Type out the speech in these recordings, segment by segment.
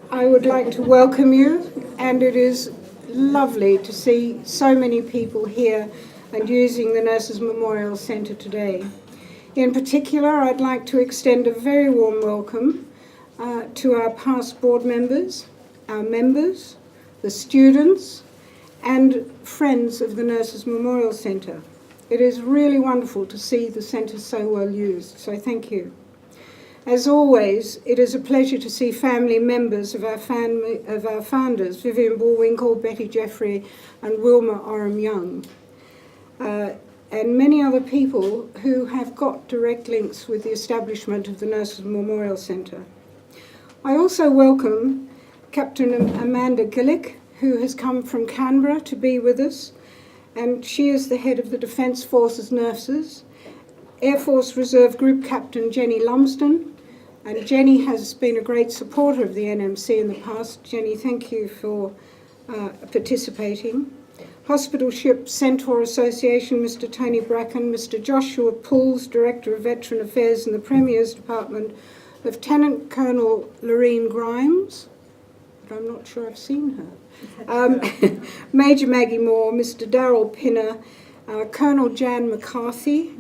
I would like to welcome you, and it is lovely to see so many people here and using the Nurses Memorial Centre today. In particular, I'd like to extend a very warm welcome to our past board members, our members, the students, and friends of the Nurses Memorial Centre. It is really wonderful to see the centre so well used, so thank you. As always, it is a pleasure to see family members of our founders, Vivian Bullwinkle, Betty Jeffrey, and Wilma Oram-Young, and many other people who have got direct links with the establishment of the Nurses Memorial Centre. I also welcome Captain Amanda Gillick, who has come from Canberra to be with us, and she is the head of the Defence Forces Nurses. Air Force Reserve Group Captain Jenny Lumsden, and Jenny has been a great supporter of the NMC in the past. Jenny, thank you for participating. Hospital Ship Centaur Association, Mr. Tony Bracken, Mr. Joshua Pools, Director of Veteran Affairs in the Premier's Department, Lieutenant Colonel Loreen Grimes, but I'm not sure I've seen her, Major Maggie Moore, Mr. Darryl Pinner, Colonel Jan McCarthy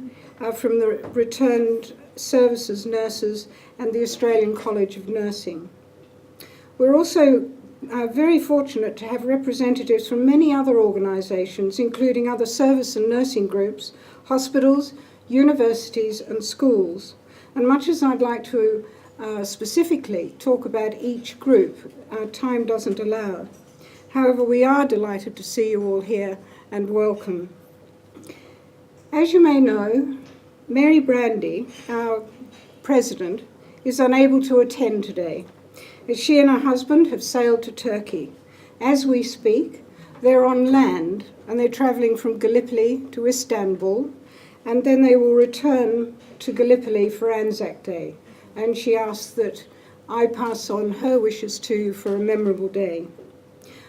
from the Returned Services Nurses and the Australian College of Nursing. We're also very fortunate to have representatives from many other organisations, including other service and nursing groups, hospitals, universities and schools. And much as I'd like to specifically talk about each group, time doesn't allow. However, we are delighted to see you all here and welcome. As you may know, Mary Brandy, our president, is unable to attend today, as she and her husband have sailed to Turkey. As we speak, they're on land and they're travelling from Gallipoli to Istanbul, and then they will return to Gallipoli for ANZAC Day. And she asks that I pass on her wishes to you for a memorable day.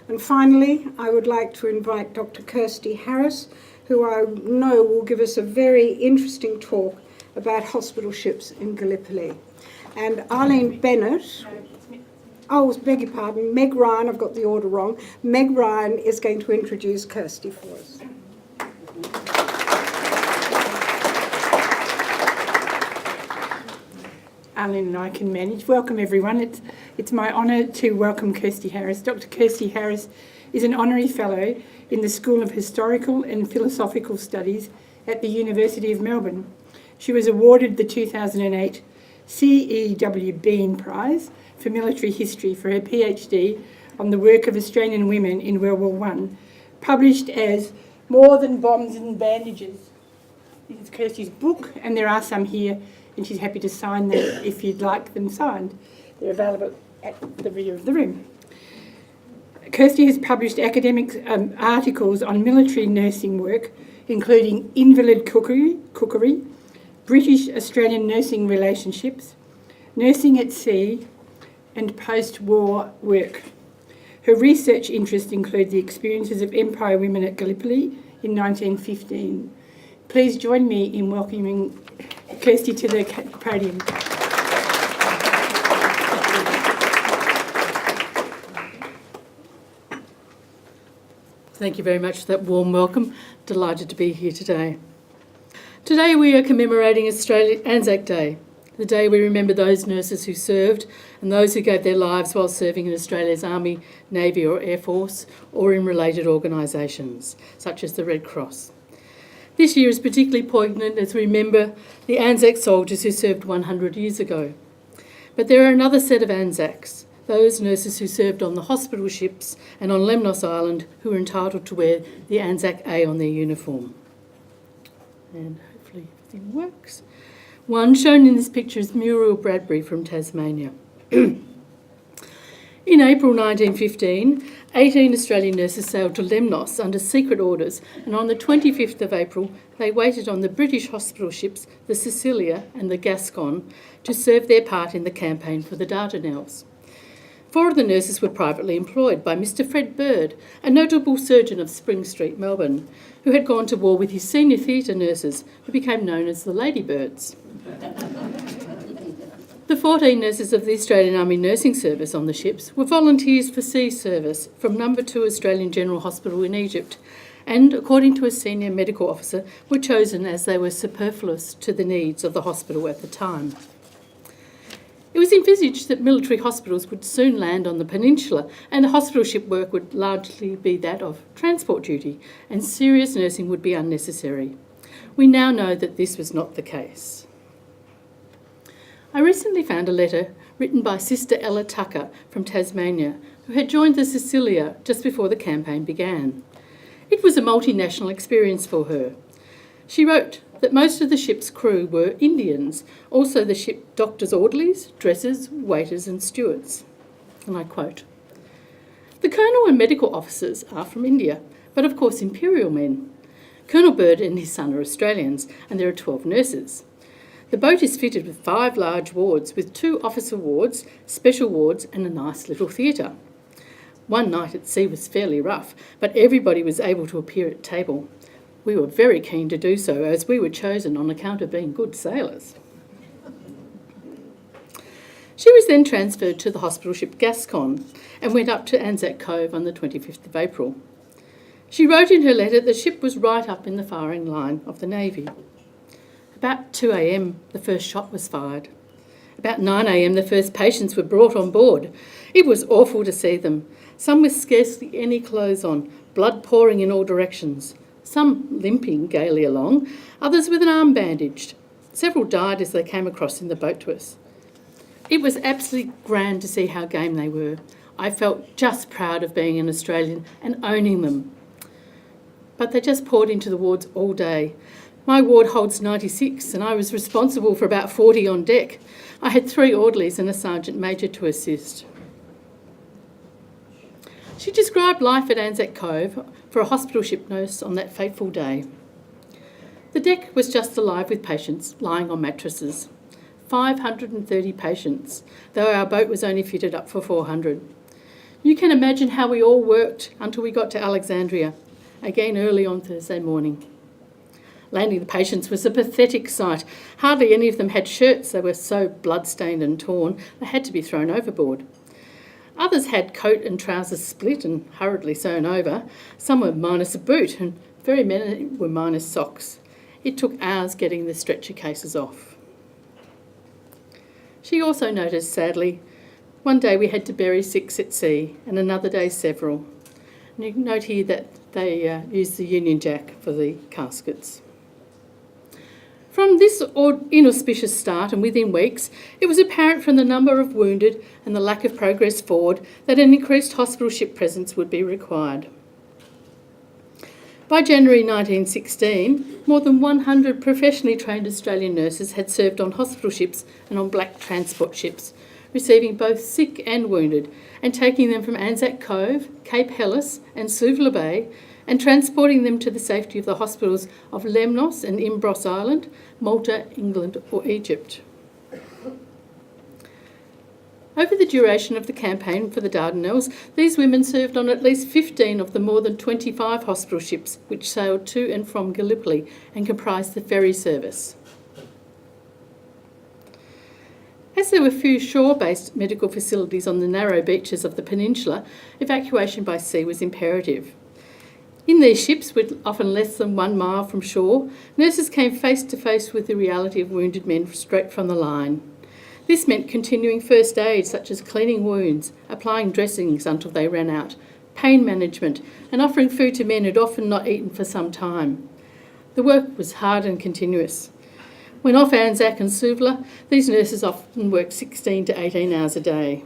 And finally, I would like to invite Dr. Kirsty Harris, who I know will give us a very interesting talk about hospital ships in Gallipoli. And Arlene Bennett, beg your pardon, Meg Ryan, I've got the order wrong. Meg Ryan is going to introduce Kirsty for us. Arlene and I can manage. Welcome everyone. It's my honour to welcome Kirsty Harris. Dr. Kirsty Harris is an honorary fellow in the School of Historical and Philosophical Studies at the University of Melbourne. She was awarded the 2008 C.E.W. Bean Prize for Military History for her PhD on the work of Australian women in World War I, published as More Than Bombs and Bandages. This is Kirsty's book, and there are some here, and she's happy to sign them if you'd like them signed. They're available at the rear of the room. Kirsty has published academic articles on military nursing work, including invalid cookery, British-Australian nursing relationships, nursing at sea, and post-war work. Her research interests include the experiences of Empire women at Gallipoli in 1915. Please join me in welcoming Kirsty to the podium. Thank you very much for that warm welcome. Delighted to be here today. Today we are commemorating ANZAC Day, the day we remember those nurses who served and those who gave their lives while serving in Australia's Army, Navy or Air Force, or in related organisations, such as the Red Cross. This year is particularly poignant as we remember the ANZAC soldiers who served 100 years ago. But there are another set of ANZACs, those nurses who served on the hospital ships and on Lemnos Island who are entitled to wear the ANZAC A on their uniform. And hopefully everything works. One shown in this picture is Muriel Bradbury from Tasmania. In April 1915, 18 Australian nurses sailed to Lemnos under secret orders, and on the 25th of April they waited on the British hospital ships, the Cecilia and the Gascon, to serve their part in the campaign for the Dardanelles. 4 of the nurses were privately employed by Mr. Fred Bird, a notable surgeon of Spring Street, Melbourne, who had gone to war with his senior theatre nurses, who became known as the Ladybirds. The 14 nurses of the Australian Army Nursing Service on the ships were volunteers for sea service from No. 2 Australian General Hospital in Egypt, and, according to a senior medical officer, were chosen as they were superfluous to the needs of the hospital at the time. It was envisaged that military hospitals would soon land on the peninsula, and the hospital ship work would largely be that of transport duty, and serious nursing would be unnecessary. We now know that this was not the case. I recently found a letter written by Sister Ella Tucker from Tasmania, who had joined the Cecilia just before the campaign began. It was a multinational experience for her. She wrote that most of the ship's crew were Indians, also the ship doctors' orderlies, dressers, waiters and stewards. And I quote, "The colonel and medical officers are from India, but of course imperial men. Colonel Bird and his son are Australians, and there are 12 nurses. The boat is fitted with 5 large wards, with 2 officer wards, special wards and a nice little theatre. One night at sea was fairly rough, but everybody was able to appear at table. We were very keen to do so, as we were chosen on account of being good sailors." She was then transferred to the hospital ship Gascon and went up to ANZAC Cove on the 25th of April. She wrote in her letter that the ship was right up in the firing line of the Navy. About 2 a.m, the first shot was fired. About 9 a.m, the first patients were brought on board. It was awful to see them, some with scarcely any clothes on, blood pouring in all directions, some limping gaily along, others with an arm bandaged. Several died as they came across in the boat to us. It was absolutely grand to see how game they were. I felt just proud of being an Australian and owning them. But they just poured into the wards all day. My ward holds 96 and I was responsible for about 40 on deck. I had 3 orderlies and a sergeant major to assist. She described life at ANZAC Cove for a hospital ship nurse on that fateful day. The deck was just alive with patients lying on mattresses. 530 patients, though our boat was only fitted up for 400. You can imagine how we all worked until we got to Alexandria, again early on Thursday morning. Landing the patients was a pathetic sight. Hardly any of them had shirts. They were so blood-stained and torn, they had to be thrown overboard. Others had coat and trousers split and hurriedly sewn over. Some were minus a boot, and very many were minus socks. It took hours getting the stretcher cases off. She also noticed, sadly, one day we had to bury 6 at sea, and another day several. And you can note here that they used the Union Jack for the caskets. From this inauspicious start, and within weeks, it was apparent from the number of wounded and the lack of progress forward that an increased hospital ship presence would be required. By January 1916, more than 100 professionally trained Australian nurses had served on hospital ships and on black transport ships, receiving both sick and wounded, and taking them from ANZAC Cove, Cape Helles and Suvla Bay, and transporting them to the safety of the hospitals of Lemnos and Imbros Island, Malta, England or Egypt. Over the duration of the campaign for the Dardanelles, these women served on at least 15 of the more than 25 hospital ships which sailed to and from Gallipoli and comprised the ferry service. As there were few shore-based medical facilities on the narrow beaches of the peninsula, evacuation by sea was imperative. In these ships, with often less than 1 mile from shore, nurses came face to face with the reality of wounded men straight from the line. This meant continuing first aid, such as cleaning wounds, applying dressings until they ran out, pain management, and offering food to men who'd often not eaten for some time. The work was hard and continuous. When off ANZAC and Suvla, these nurses often worked 16 to 18 hours a day.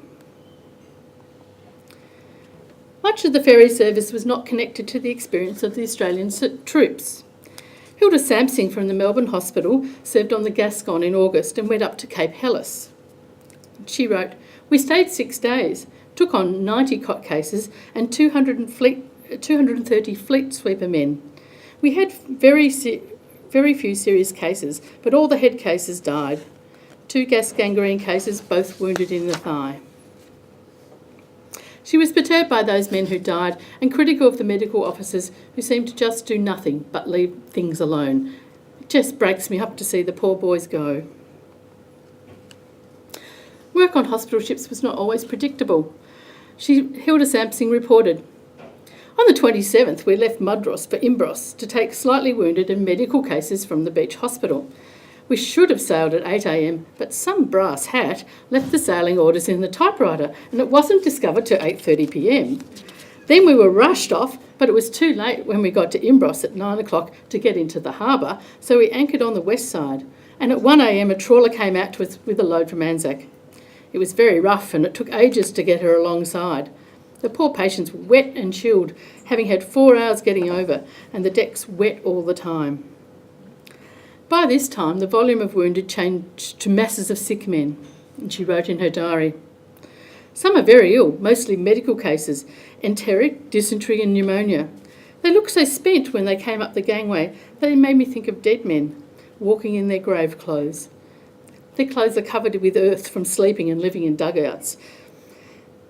Much of the ferry service was not connected to the experience of the Australian troops. Hilda Samsing from the Melbourne Hospital served on the Gascon in August and went up to Cape Helles. She wrote, "We stayed 6 days, took on 90 cot cases and 230 fleet sweeper men. We had very few serious cases, but all the head cases died. 2 gas gangrene cases, both wounded in the thigh." She was perturbed by those men who died and critical of the medical officers who seemed to just do nothing but leave things alone. It just breaks me up to see the poor boys go. Work on hospital ships was not always predictable. Hilda Sampsing reported, "On the 27th, we left Mudros for Imbros to take slightly wounded and medical cases from the beach hospital. We should have sailed at 8 a.m, but some brass hat left the sailing orders in the typewriter and it wasn't discovered till 8:30 p.m. Then we were rushed off, but it was too late when we got to Imbros at 9 o'clock to get into the harbour, so we anchored on the west side. And at 1 a.m, a trawler came out to us with a load from ANZAC. It was very rough and it took ages to get her alongside. The poor patients were wet and chilled, having had 4 hours getting over, and the decks wet all the time." By this time, the volume of wounded changed to masses of sick men, and she wrote in her diary, "Some are very ill, mostly medical cases, enteric, dysentery and pneumonia. They looked so spent when they came up the gangway that it made me think of dead men, walking in their grave clothes. Their clothes are covered with earth from sleeping and living in dugouts.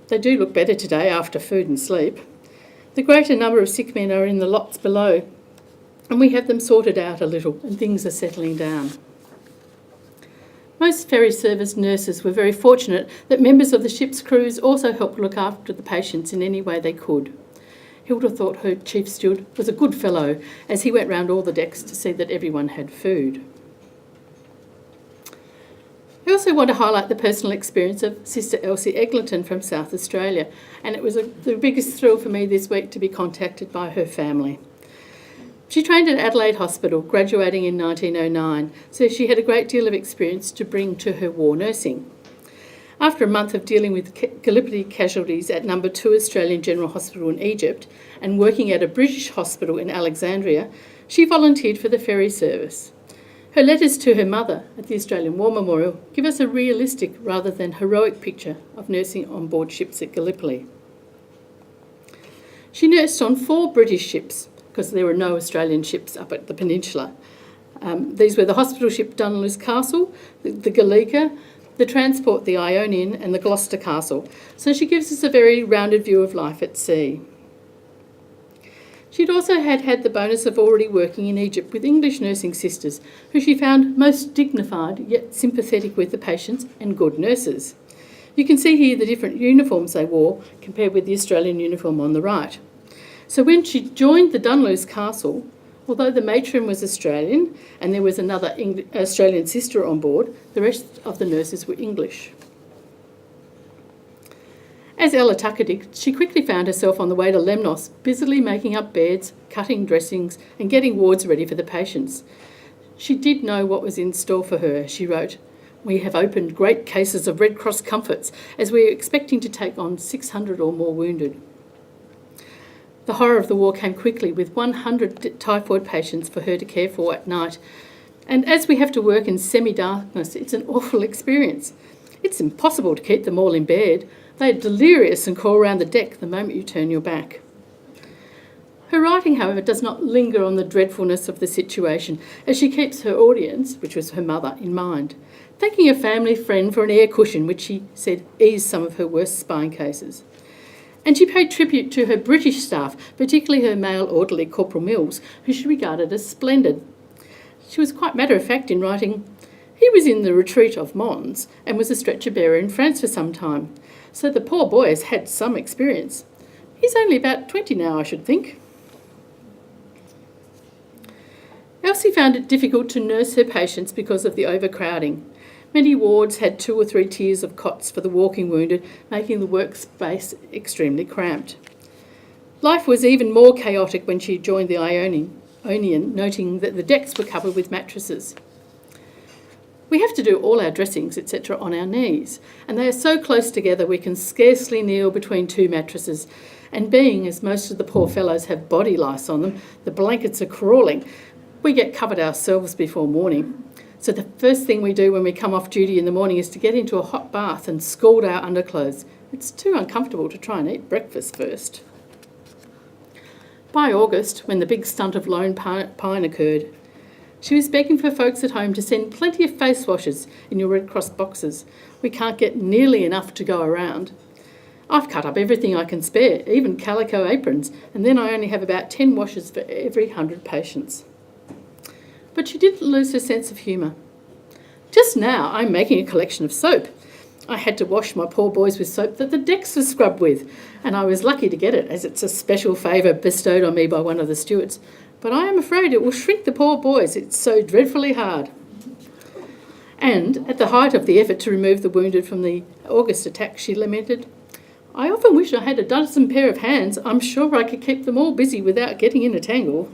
They do look better today after food and sleep. The greater number of sick men are in the lots below, and we have them sorted out a little and things are settling down." Most ferry service nurses were very fortunate that members of the ship's crews also helped look after the patients in any way they could. Hilda thought her chief steward was a good fellow as he went round all the decks to see that everyone had food. I also want to highlight the personal experience of Sister Elsie Eglinton from South Australia, and it was the biggest thrill for me this week to be contacted by her family. She trained at Adelaide Hospital, graduating in 1909, so she had a great deal of experience to bring to her war nursing. After a month of dealing with Gallipoli casualties at No. 2 Australian General Hospital in Egypt and working at a British hospital in Alexandria, she volunteered for the ferry service. Her letters to her mother at the Australian War Memorial give us a realistic rather than heroic picture of nursing on board ships at Gallipoli. She nursed on 4 British ships because there were no Australian ships up at the peninsula. These were the hospital ship Dunluce Castle, the Gallica, the transport the Ionian and the Gloucester Castle, so she gives us a very rounded view of life at sea. She'd also had the bonus of already working in Egypt with English nursing sisters, who she found most dignified yet sympathetic with the patients and good nurses. You can see here the different uniforms they wore compared with the Australian uniform on the right. So when she joined the Dunluce Castle, although the matron was Australian and there was another Australian sister on board, the rest of the nurses were English. As Ella Tucker did, she quickly found herself on the way to Lemnos, busily making up beds, cutting dressings and getting wards ready for the patients. She did know what was in store for her. She wrote, "We have opened great cases of Red Cross comforts as we are expecting to take on 600 or more wounded." The horror of the war came quickly, with 100 typhoid patients for her to care for at night. And as we have to work in semi-darkness, it's an awful experience. It's impossible to keep them all in bed. They're delirious and crawl around the deck the moment you turn your back. Her writing, however, does not linger on the dreadfulness of the situation, as she keeps her audience, which was her mother, in mind, thanking a family friend for an air cushion which she said eased some of her worst spine cases. And she paid tribute to her British staff, particularly her male orderly, Corporal Mills, who she regarded as splendid. She was quite matter-of-fact in writing, "He was in the retreat of Mons and was a stretcher bearer in France for some time, so the poor boy has had some experience. He's only about 20 now, I should think." Elsie found it difficult to nurse her patients because of the overcrowding. Many wards had 2 or 3 tiers of cots for the walking wounded, making the workspace extremely cramped. Life was even more chaotic when she joined the Ionian, noting that the decks were covered with mattresses. "We have to do all our dressings, etc. on our knees, and they are so close together we can scarcely kneel between 2 mattresses, and being as most of the poor fellows have body lice on them, the blankets are crawling. We get covered ourselves before morning. So the first thing we do when we come off duty in the morning is to get into a hot bath and scald our underclothes. It's too uncomfortable to try and eat breakfast first." By August, when the big stunt of Lone Pine occurred, she was begging for folks at home to send plenty of face washes in your Red Cross boxes. "We can't get nearly enough to go around. I've cut up everything I can spare, even calico aprons, and then I only have about 10 washes for every 100 patients." But she didn't lose her sense of humour. "Just now I'm making a collection of soap. I had to wash my poor boys with soap that the decks were scrubbed with, and I was lucky to get it, as it's a special favour bestowed on me by one of the stewards. But I am afraid it will shrink the poor boys, it's so dreadfully hard. And at the height of the effort to remove the wounded from the August attack, she lamented, "I often wish I had a dozen pair of hands. I'm sure I could keep them all busy without getting in a tangle."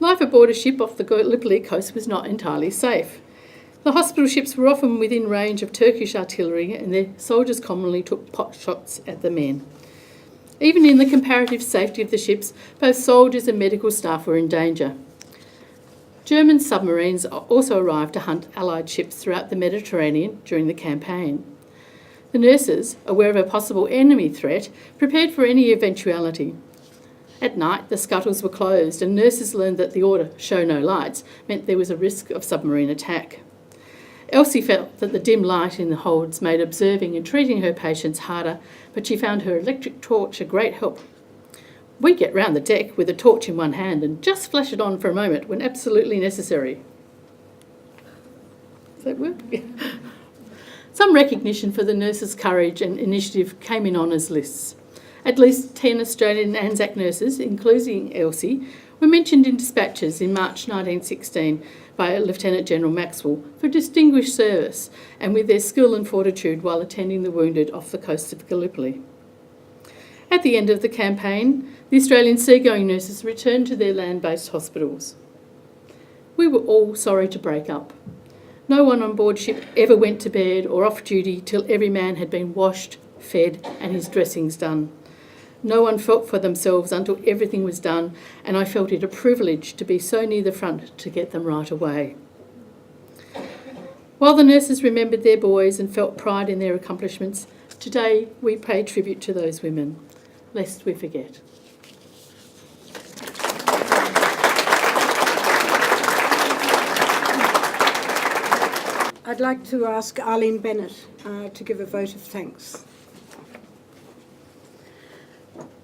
Life aboard a ship off the Gallipoli coast was not entirely safe. The hospital ships were often within range of Turkish artillery, and their soldiers commonly took pot shots at the men. Even in the comparative safety of the ships, both soldiers and medical staff were in danger. German submarines also arrived to hunt Allied ships throughout the Mediterranean during the campaign. The nurses, aware of a possible enemy threat, prepared for any eventuality. At night, the scuttles were closed, and nurses learned that the order, "show no lights," meant there was a risk of submarine attack. Elsie felt that the dim light in the holds made observing and treating her patients harder, but she found her electric torch a great help. We get round the deck with a torch in one hand and just flash it on for a moment when absolutely necessary. Does that work? Some recognition for the nurses' courage and initiative came in honours lists. At least 10 Australian ANZAC nurses, including Elsie, were mentioned in dispatches in March 1916 by Lieutenant General Maxwell for distinguished service and with their skill and fortitude while attending the wounded off the coast of Gallipoli. At the end of the campaign, the Australian seagoing nurses returned to their land-based hospitals. We were all sorry to break up. No one on board ship ever went to bed or off duty till every man had been washed, fed and his dressings done. No one felt for themselves until everything was done, and I felt it a privilege to be so near the front to get them right away. While the nurses remembered their boys and felt pride in their accomplishments, today we pay tribute to those women, lest we forget. I'd like to ask Arlene Bennett to give a vote of thanks.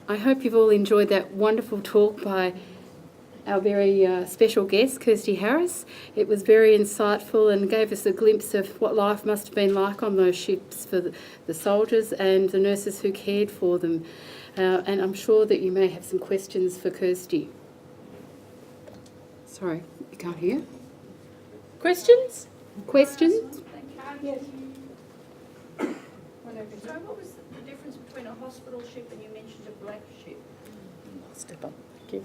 I hope you've all enjoyed that wonderful talk by our very special guest, Kirsty Harris. It was very insightful and gave us a glimpse of what life must have been like on those ships for the soldiers and the nurses who cared for them. And I'm sure that you may have some questions for Kirsty. Sorry, you can't hear? Questions? Questions? Yes. So what was the difference between a hospital ship and you mentioned a black ship? Step up. Thank you.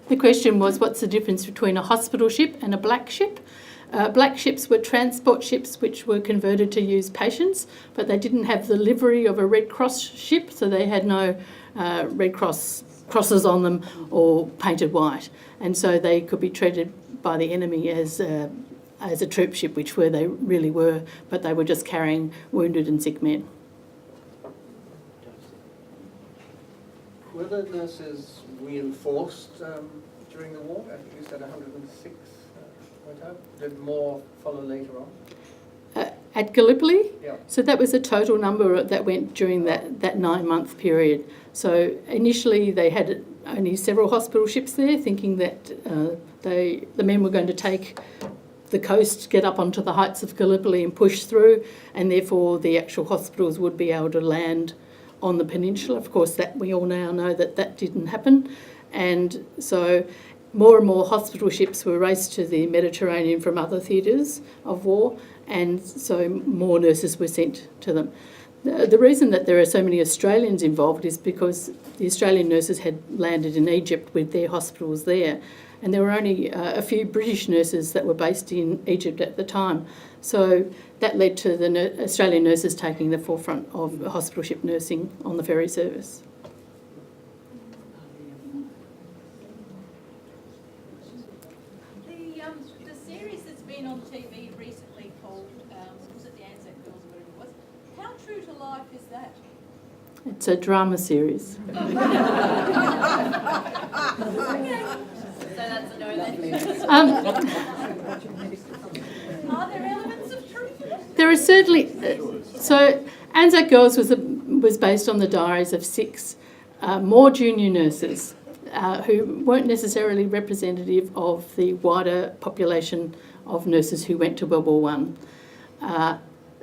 The question was, what's the difference between a hospital ship and a black ship? Black ships were transport ships which were converted to use patients, but they didn't have the livery of a Red Cross ship, so they had no Red Cross crosses on them or painted white, and so they could be treated by the enemy as a troop ship, which they really were, but they were just carrying wounded and sick men. Were the nurses reinforced during the war? I think you said 106 went out. Did more follow later on? At Gallipoli? Yeah. So that was a total number that went during that 9-month period. So initially they had only several hospital ships there, thinking that the men were going to take the coast, get up onto the heights of Gallipoli and push through, and therefore the actual hospitals would be able to land on the peninsula. Of course, that we all now know that didn't happen, and so more and more hospital ships were raced to the Mediterranean from other theatres of war, and so more nurses were sent to them. The reason that there are so many Australians involved is because the Australian nurses had landed in Egypt with their hospitals there, and there were only a few British nurses that were based in Egypt at the time. So that led to the Australian nurses taking the forefront of hospital ship nursing on the ferry service. The series that's been on TV recently called, was it the ANZAC Girls or whatever it was? How true to life is that? It's a drama series. Okay. So that's a no then. Are there elements of truth in it? There are certainly... so ANZAC Girls was based on the diaries of 6 more junior nurses who weren't necessarily representative of the wider population of nurses who went to World War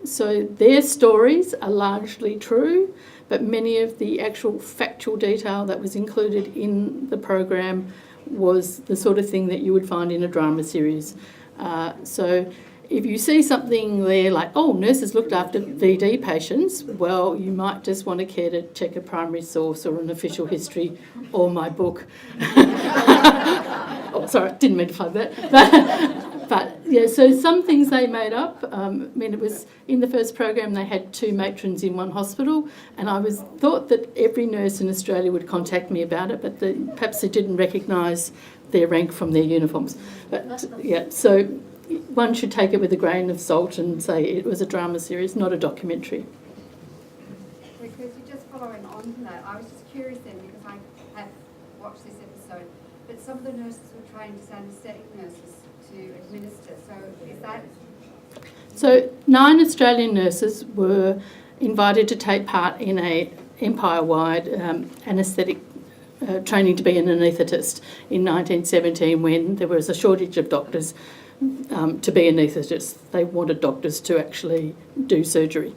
So their stories are largely true, but many of the actual factual detail that was included in the program was the sort of thing that you would find in a drama series. So if you see something there like, oh, nurses looked after VD patients, well, you might just want to care to check a primary source or an official history or my book. Oh, sorry, didn't mean to plug that. But yeah, so some things they made up. I mean, it was in the first program they had 2 matrons in one hospital, and I thought that every nurse in Australia would contact me about it, but perhaps they didn't recognise their rank from their uniforms. But yeah, so one should take it with a grain of salt and say it was a drama series, not a documentary. Because you're just following on from that, I was just curious then, because I have watched this episode, but some of the nurses were trained as anaesthetic nurses to administer. So is that... So 9 Australian nurses were invited to take part in a empire-wide anaesthetic training to be an anaesthetist in 1917 when there was a shortage of doctors to be anaesthetists. They wanted doctors to actually do surgery.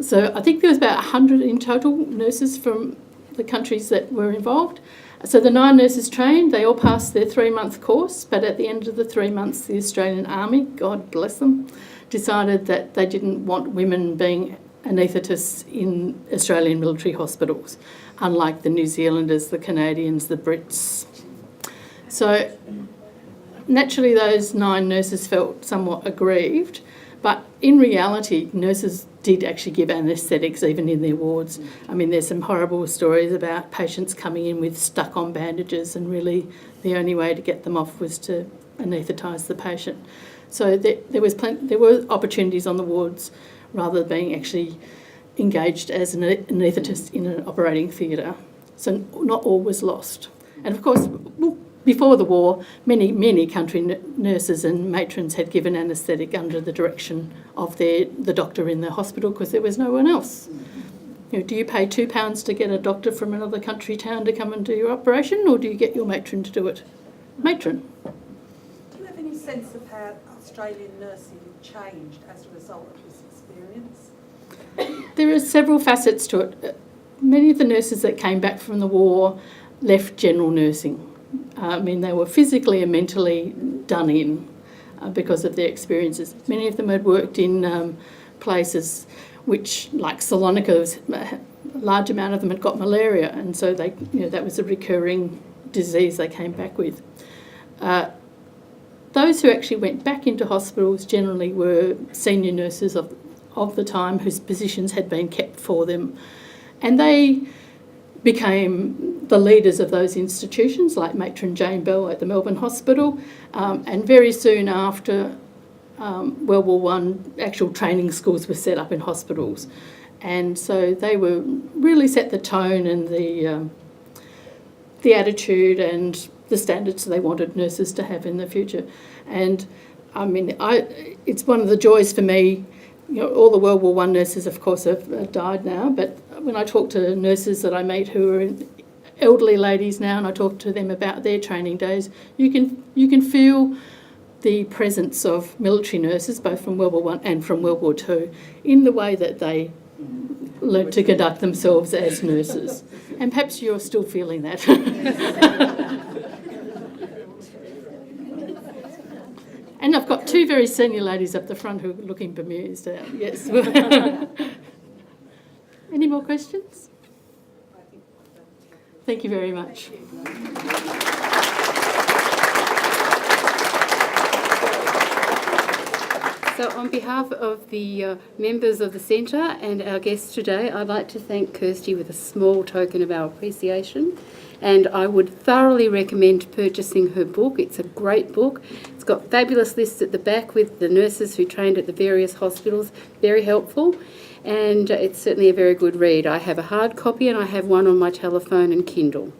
So I think there was about 100 in total nurses from the countries that were involved. So the 9 nurses trained, they all passed their 3-month course, but at the end of the 3 months, the Australian Army, God bless them, decided that they didn't want women being anaesthetists in Australian military hospitals, unlike the New Zealanders, the Canadians, the Brits. So naturally those 9 nurses felt somewhat aggrieved, but in reality nurses did actually give anaesthetics even in their wards. I mean, there's some horrible stories about patients coming in with stuck-on bandages, and really the only way to get them off was to anaesthetise the patient. So there were opportunities on the wards rather than being actually engaged as an anaesthetist in an operating theatre. So not all was lost. And of course, before the war, many country nurses and matrons had given anaesthetic under the direction of the doctor in the hospital because there was no one else. You know, do you pay £2 to get a doctor from another country town to come and do your operation, or do you get your matron to do it? Matron. Do you have any sense of how Australian nursing changed as a result of this experience? There are several facets to it. Many of the nurses that came back from the war left general nursing. I mean, they were physically and mentally done in because of their experiences. Many of them had worked in places which, like Salonika, a large amount of them had got malaria, and so they, that was a recurring disease they came back with. Those who actually went back into hospitals generally were senior nurses of the time whose positions had been kept for them, and they became the leaders of those institutions, like matron Jane Bell at the Melbourne Hospital, and very soon after World War I, actual training schools were set up in hospitals, and so they were really set the tone and the attitude and the standards they wanted nurses to have in the future. And I mean, it's one of the joys for me. All the World War I nurses, of course, have died now, but when I talk to nurses that I meet who are elderly ladies now, and I talk to them about their training days, you can feel the presence of military nurses, both from World War I and from World War II, in the way that they learnt to conduct themselves as nurses. And perhaps you're still feeling that. And I've got 2 very senior ladies up the front who are looking bemused. Yes. Any more questions? Thank you very much. So on behalf of the members of the centre and our guests today, I'd like to thank Kirsty with a small token of our appreciation. And I would thoroughly recommend purchasing her book. It's a great book. It's got fabulous lists at the back with the nurses who trained at the various hospitals. Very helpful. And it's certainly a very good read. I have a hard copy and I have one on my telephone and Kindle.